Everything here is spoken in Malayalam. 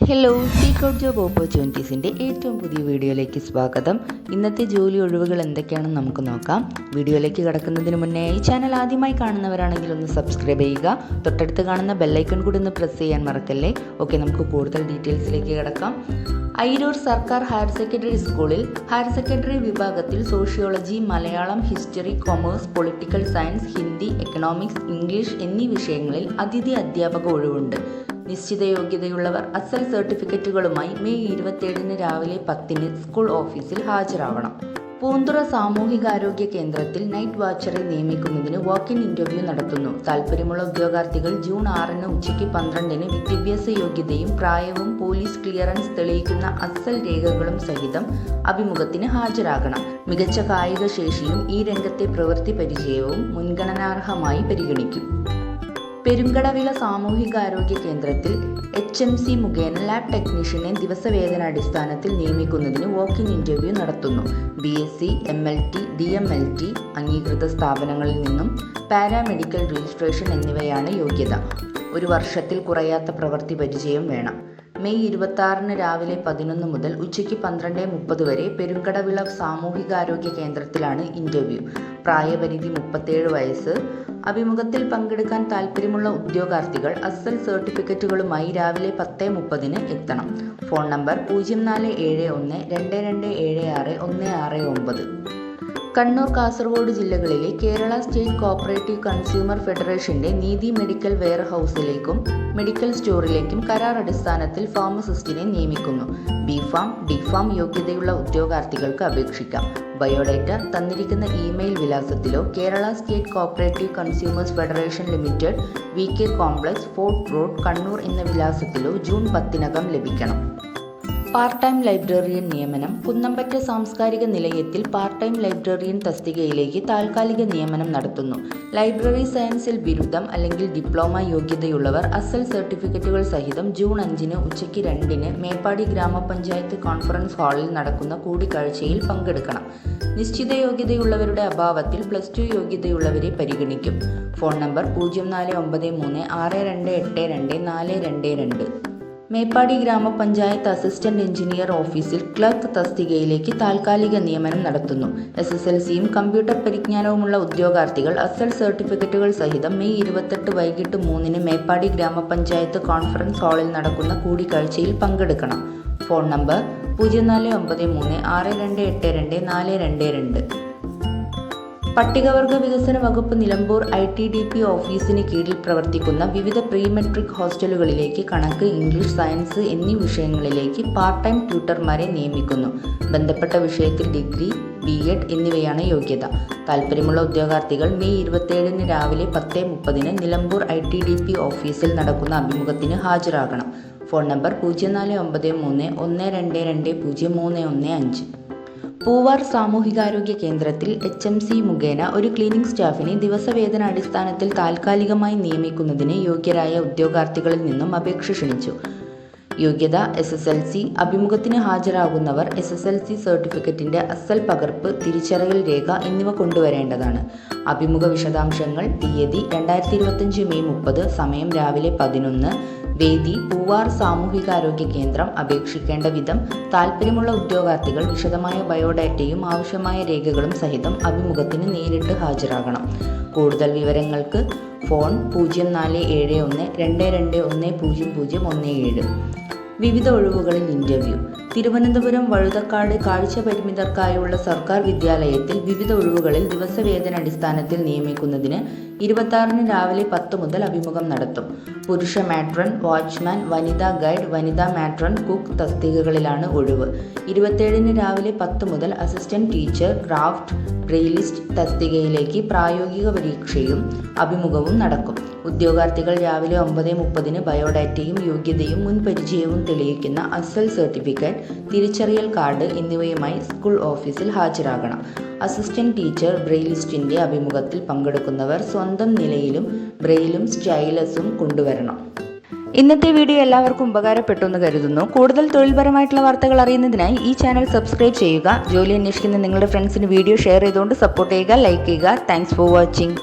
ഹലോ, സീക്ക് ഔട്ട് ജോബ് ഓപ്പർച്യൂണിറ്റീസിൻ്റെ ഏറ്റവും പുതിയ വീഡിയോയിലേക്ക് സ്വാഗതം. ഇന്നത്തെ ജോലി ഒഴിവുകൾ എന്തൊക്കെയാണെന്ന് നമുക്ക് നോക്കാം. വീഡിയോയിലേക്ക് കടക്കുന്നതിന് മുന്നേ ഈ ചാനൽ ആദ്യമായി കാണുന്നവരാണെങ്കിൽ ഒന്ന് സബ്സ്ക്രൈബ് ചെയ്യുക. തൊട്ടടുത്ത് കാണുന്ന ബെല്ലൈക്കൺ കൂടി ഒന്ന് പ്രസ് ചെയ്യാൻ മറക്കല്ലേ. ഓക്കെ, നമുക്ക് കൂടുതൽ ഡീറ്റെയിൽസിലേക്ക് കിടക്കാം. അയിരൂർ സർക്കാർ ഹയർ സെക്കൻഡറി സ്കൂളിൽ ഹയർ സെക്കൻഡറി വിഭാഗത്തിൽ sociology, Malayalam, history, commerce, political science, Hindi, economics, English എന്നീ വിഷയങ്ങളിൽ അതിഥി അധ്യാപക ഒഴിവുണ്ട്. നിശ്ചിത യോഗ്യതയുള്ളവർ അസൽ സർട്ടിഫിക്കറ്റുകളുമായി മെയ് 27 രാവിലെ 10 സ്കൂൾ ഓഫീസിൽ ഹാജരാവണം. പൂന്തുറ സാമൂഹികാരോഗ്യ കേന്ദ്രത്തിൽ നൈറ്റ് വാച്ചറെ നിയമിക്കുന്നതിന് വാക്ക് ഇൻ ഇന്റർവ്യൂ നടത്തുന്നു. താൽപ്പര്യമുള്ള ഉദ്യോഗാർത്ഥികൾ ജൂൺ 6 ഉച്ചയ്ക്ക് 12 വിദ്യാഭ്യാസ യോഗ്യതയും പ്രായവും പോലീസ് ക്ലിയറൻസ് തെളിയിക്കുന്ന അസൽ രേഖകളും സഹിതം അഭിമുഖത്തിന് ഹാജരാകണം. മികച്ച കായിക ശേഷിയും ഈ രംഗത്തെ പ്രവൃത്തി പരിചയവും മുൻഗണനാർഹമായി പരിഗണിക്കും. പെരുങ്കടവിള സാമൂഹികാരോഗ്യ കേന്ദ്രത്തിൽ HMC മുഖേന ലാബ് ടെക്നീഷ്യനെ ദിവസവേതനാടിസ്ഥാനത്തിൽ നിയമിക്കുന്നതിന് വാക്ക് ഇൻ ഇന്റർവ്യൂ നടത്തുന്നു. BSc, MLT, DMLT അംഗീകൃത സ്ഥാപനങ്ങളിൽ നിന്നും പാരാമെഡിക്കൽ രജിസ്ട്രേഷൻ എന്നിവയാണ് യോഗ്യത. ഒരു വർഷത്തിൽ കുറയാത്ത പ്രവൃത്തി പരിചയം വേണം. മെയ് 26 രാവിലെ 11 മുതൽ ഉച്ചയ്ക്ക് 12:30 വരെ പെരുങ്കടവിള സാമൂഹികാരോഗ്യ കേന്ദ്രത്തിലാണ് ഇന്റർവ്യൂ. പ്രായപരിധി 37 വയസ്സ്. അഭിമുഖത്തിൽ പങ്കെടുക്കാൻ താൽപ്പര്യമുള്ള ഉദ്യോഗാർത്ഥികൾ അസൽ സർട്ടിഫിക്കറ്റുകളുമായി രാവിലെ 10:30 എത്തണം. ഫോൺ നമ്പർ 04712276 കണ്ണൂർ, കാസർഗോഡ് ജില്ലകളിലെ കേരള സ്റ്റേറ്റ് കോഓപ്പറേറ്റീവ് കൺസ്യൂമർ ഫെഡറേഷന്റെ നീതി മെഡിക്കൽ വെയർഹൌസിലേക്കും മെഡിക്കൽ സ്റ്റോറിലേക്കും കരാർ അടിസ്ഥാനത്തിൽ ഫാർമസിസ്റ്റിനെ നിയമിക്കുന്നു. B.Pharm, D.Pharm യോഗ്യതയുള്ള ഉദ്യോഗാർത്ഥികൾക്ക് അപേക്ഷിക്കാം. ബയോഡേറ്റ തന്നിരിക്കുന്ന ഇമെയിൽ വിലാസത്തിലോ Kerala state cooperative consumers federation limited, VK complex, fort road, Kannur എന്ന വിലാസത്തിലോ ജൂൺ 10 ലഭിക്കണം. പാർട്ട് ടൈം ലൈബ്രറിയൻ നിയമനം. കുന്നമ്പറ്റ സാംസ്കാരിക നിലയത്തിൽ പാർട്ട് ടൈം ലൈബ്രറിയൻ തസ്തികയിലേക്ക് താൽക്കാലിക നിയമനം നടത്തുന്നു. ലൈബ്രറി സയൻസിൽ ബിരുദം അല്ലെങ്കിൽ ഡിപ്ലോമ യോഗ്യതയുള്ളവർ അസൽ സർട്ടിഫിക്കറ്റുകൾ സഹിതം ജൂൺ 5 ഉച്ചയ്ക്ക് 2 മേപ്പാടി ഗ്രാമപഞ്ചായത്ത് കോൺഫറൻസ് ഹാളിൽ നടക്കുന്ന കൂടിക്കാഴ്ചയിൽ പങ്കെടുക്കണം. നിശ്ചിത യോഗ്യതയുള്ളവരുടെ അഭാവത്തിൽ +2 യോഗ്യതയുള്ളവരെ പരിഗണിക്കും. Phone number 0493628242. മേപ്പാടി ഗ്രാമപഞ്ചായത്ത് അസിസ്റ്റന്റ് എഞ്ചിനീയർ ഓഫീസിൽ ക്ലർക്ക് തസ്തികയിലേക്ക് താൽക്കാലിക നിയമനം നടത്തുന്നു. SSLCയും കമ്പ്യൂട്ടർ പരിജ്ഞാനവുമുള്ള ഉദ്യോഗാർത്ഥികൾ അസൽ സർട്ടിഫിക്കറ്റുകൾ സഹിതം മെയ് 28 വൈകിട്ട് 3 മേപ്പാടി ഗ്രാമപഞ്ചായത്ത് കോൺഫറൻസ് ഹാളിൽ നടക്കുന്ന കൂടിക്കാഴ്ചയിൽ പങ്കെടുക്കണം. Phone number 0493628242. പട്ടികവർഗ വികസന വകുപ്പ് നിലമ്പൂർ ITDP ഓഫീസിന് കീഴിൽ പ്രവർത്തിക്കുന്ന വിവിധ പ്രീ മെട്രിക് ഹോസ്റ്റലുകളിലേക്ക് കണക്ക്, ഇംഗ്ലീഷ്, സയൻസ് എന്നീ വിഷയങ്ങളിലേക്ക് പാർട്ട് ടൈം ട്യൂട്ടർമാരെ നിയമിക്കുന്നു. ബന്ധപ്പെട്ട വിഷയത്തിൽ ഡിഗ്രി, B.Ed എന്നിവയാണ് യോഗ്യത. താൽപ്പര്യമുള്ള ഉദ്യോഗാർത്ഥികൾ മെയ് 27 രാവിലെ 10:30 നിലമ്പൂർ ITDP ഓഫീസിൽ നടക്കുന്ന അഭിമുഖത്തിന് ഹാജരാകണം. Phone number 0493122015. പൂവാർ സാമൂഹികാരോഗ്യ കേന്ദ്രത്തിൽ HMC മുഖേന ഒരു ക്ലീനിംഗ് സ്റ്റാഫിനെ ദിവസവേതനാടിസ്ഥാനത്തിൽ താൽക്കാലികമായി നിയമിക്കുന്നതിന് യോഗ്യരായ ഉദ്യോഗാർത്ഥികളിൽ നിന്നും അപേക്ഷ ക്ഷണിച്ചു. യോഗ്യത SSLC. അഭിമുഖത്തിന് ഹാജരാകുന്നവർ SSLC സർട്ടിഫിക്കറ്റിന്റെ അസൽ പകർപ്പ്, തിരിച്ചറിയൽ രേഖ എന്നിവ കൊണ്ടുവരേണ്ടതാണ്. അഭിമുഖ വിശദാംശങ്ങൾ. തീയതി 2025 മെയ് 30. സമയം രാവിലെ 11. വേദി പൂവാർ സാമൂഹികാരോഗ്യ കേന്ദ്രം. അപേക്ഷിക്കേണ്ട വിധം. താൽപ്പര്യമുള്ള ഉദ്യോഗാർത്ഥികൾ വിശദമായ ബയോഡാറ്റയും ആവശ്യമായ രേഖകളും സഹിതം അഭിമുഖത്തിന് നേരിട്ട് ഹാജരാകണം. കൂടുതൽ വിവരങ്ങൾക്ക് ഫോൺ 047122100017. വിവിധ ഒഴിവുകളിൽ ഇന്റർവ്യൂ. തിരുവനന്തപുരം വഴുതക്കാട് കാഴ്ച പരിമിതർക്കായുള്ള സർക്കാർ വിദ്യാലയത്തിൽ വിവിധ ഒഴിവുകളിൽ ദിവസവേതനാടിസ്ഥാനത്തിൽ നിയമിക്കുന്നതിന് 26 രാവിലെ 10 മുതൽ അഭിമുഖം നടത്തും. പുരുഷ മാട്രൺ, വാച്ച്മാൻ, വനിതാ ഗൈഡ്, വനിതാ മാട്രൺ, കുക്ക് തസ്തികകളിലാണ് ഒഴിവ്. 27 രാവിലെ 10 മുതൽ അസിസ്റ്റന്റ് ടീച്ചർ, ക്രാഫ്റ്റ്, ബ്രെയിലിസ്റ്റ് തസ്തികയിലേക്ക് പ്രായോഗിക പരീക്ഷയും അഭിമുഖവും നടക്കും. ഉദ്യോഗാർത്ഥികൾ രാവിലെ 9:30 ബയോഡാറ്റയും യോഗ്യതയും മുൻപരിചയവും തെളിയിക്കുന്ന അസൽ സർട്ടിഫിക്കറ്റ്, തിരിച്ചറിയൽ കാർഡ് എന്നിവയുമായി സ്കൂൾ ഓഫീസിൽ ഹാജരാകണം. അസിസ്റ്റന്റ് ടീച്ചർ, ബ്രെയിലിസ്റ്റിന്റെ അഭിമുഖത്തിൽ പങ്കെടുക്കുന്നവർ സ്വന്തം നിലയിലും ബ്രെയിലും സ്റ്റൈലസും കൊണ്ടുവരണം. ഇന്നത്തെ വീഡിയോ എല്ലാവർക്കും ഉപകാരപ്പെട്ടു എന്ന് കരുതുന്നു. കൂടുതൽ തൊഴിൽപരമായിട്ടുള്ള വാർത്തകൾ അറിയുന്നതിനായി ഈ ചാനൽ സബ്സ്ക്രൈബ് ചെയ്യുക. ജോലി അന്വേഷിക്കുന്ന നിങ്ങളുടെ ഫ്രണ്ട്സിന് വീഡിയോ ഷെയർ ചെയ്തുകൊണ്ട് സപ്പോർട്ട് ചെയ്യുക, ലൈക്ക് ചെയ്യുക. Thanks for watching.